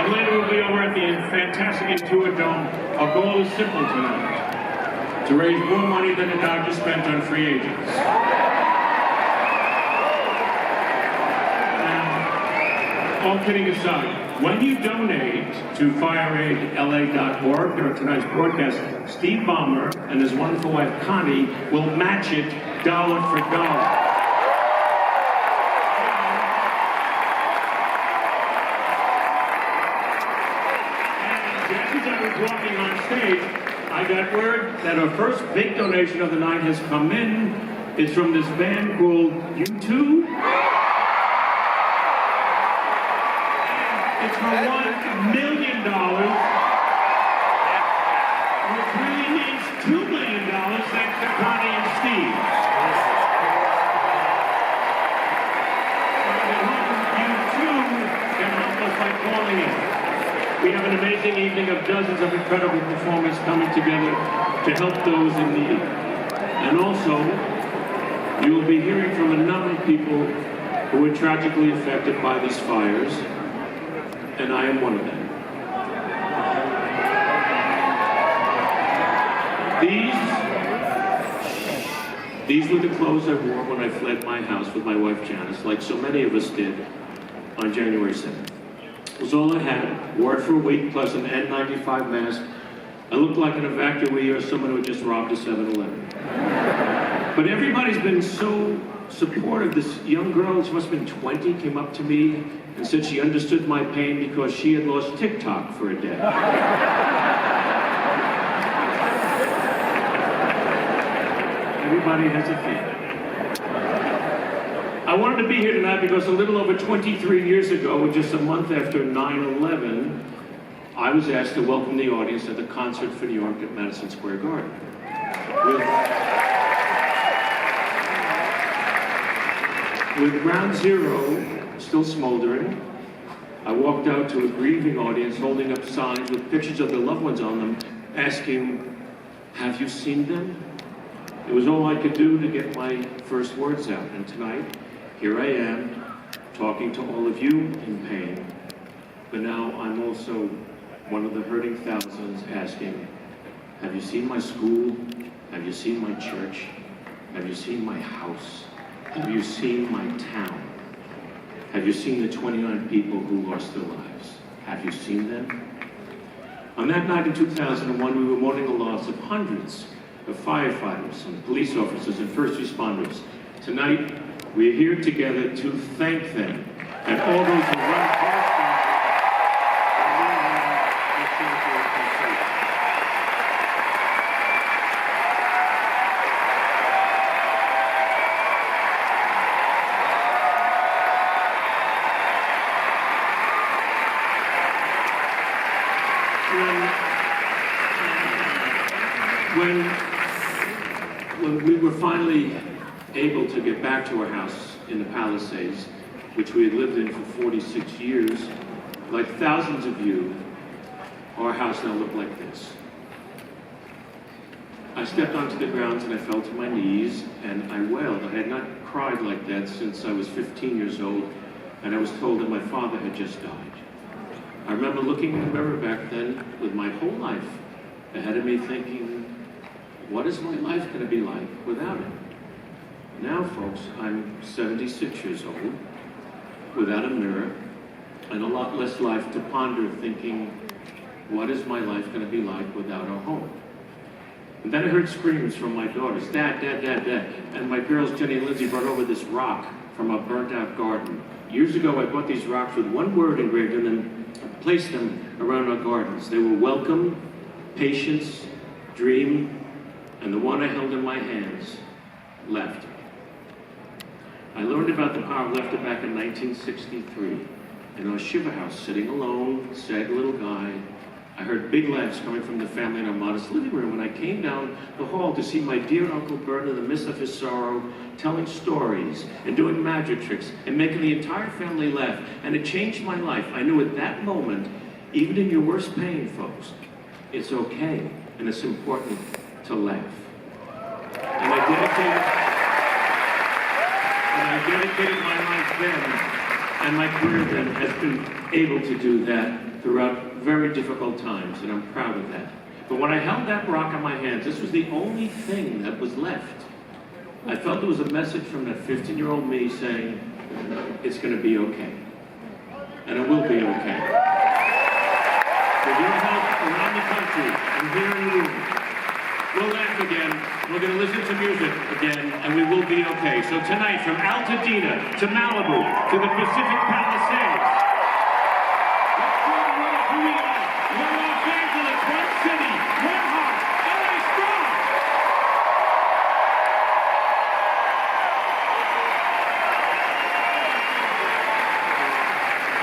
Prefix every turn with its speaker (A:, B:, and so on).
A: and later we'll be over at the fantastic Intuit Dome. Our goal is simple tonight: to raise more money than the Dodgers spent on free agents. Now, all kidding aside, when you donate to FireAidLA.org during tonight's broadcast, Steve Ballmer and his wonderful wife Connie will match it dollar for dollar. Walking on stage, I got word that our first big donation of the night has come in. It's from this band called U2. It's for $1 million, which really means $2 million thanks to Connie and Steve. U2 can help us by calling in. We have an amazing evening of dozens of incredible performers coming together to help those in need. And also, you will be hearing from a number of people who were tragically affected by these fires, and I am one of them. These were the clothes I wore when I fled my house with my wife Janice, like so many of us did on January 7th. It was all I had. Wore it for a week, plus an N95 mask. I looked like an evacuee or someone who just robbed a 7-Eleven. But everybody's been so supportive. This young girl, she must have been 20, came up to me and said she understood my pain because she had lost TikTok for a day. Everybody has a thing. I wanted to be here tonight because a little over 23 years ago, just a month after 9/11, I was asked to welcome the audience at the Concert for New York at Madison Square Garden. With Ground Zero still smoldering, I walked out to a grieving audience holding up signs with pictures of their loved ones on them, asking, "Have you seen them?" It was all I could do to get my first words out, and tonight, here I am, talking to all of you in pain, but now I'm also one of the hurting thousands asking, have you seen my school? Have you seen my church? Have you seen my house? Have you seen my town? Have you seen the 29 people who lost their lives? Have you seen them? On that night in 2001, we were mourning the loss of hundreds of firefighters and police officers and first responders. Tonight, we're here together to thank them and all those who run hard when we were finally able to get back to our house in the Palisades, which we had lived in for 46 years, like thousands of you, our house now looked like this. I stepped onto the grounds and I fell to my knees and I wailed. I had not cried like that since I was 15 years old, and I was told that my father had just died. I remember looking in the mirror back then with my whole life ahead of me thinking, what is my life going to be like without him? Now, folks, I'm 76 years old, without a mirror, and a lot less life to ponder, thinking, what is my life going to be like without our home? And then I heard screams from my daughters, Dad, Dad, Dad, Dad. And my girls, Jenny and Lindsay, brought over this rock from a burnt-out garden. Years ago, I bought these rocks with one word engraved in them, and placed them around our gardens. They were welcome, patience, dream, and the one I held in my hands, laughter. I learned about the power of laughter back in 1963 in our shiver house, sitting alone, sad little guy. I heard big laughs coming from the family in our modest living room, and I came down the hall to see my dear Uncle Bert in the midst of his sorrow, telling stories and doing magic tricks and making the entire family laugh, and it changed my life. I knew at that moment, even in your worst pain, folks, it's okay and it's important to laugh. And I dedicated my life then And my career then has been able to do that throughout very difficult times, and I'm proud of that. But when I held that rock in my hands, this was the only thing that was left. I felt it was a message from that 15-year-old me saying, it's going to be okay. And it will be okay. With your help around the country and here in the room, we'll laugh again, we're going to listen to music again, and we will be okay. So tonight, from Altadena to Malibu to the Pacific Palisades, let's celebrate who we are.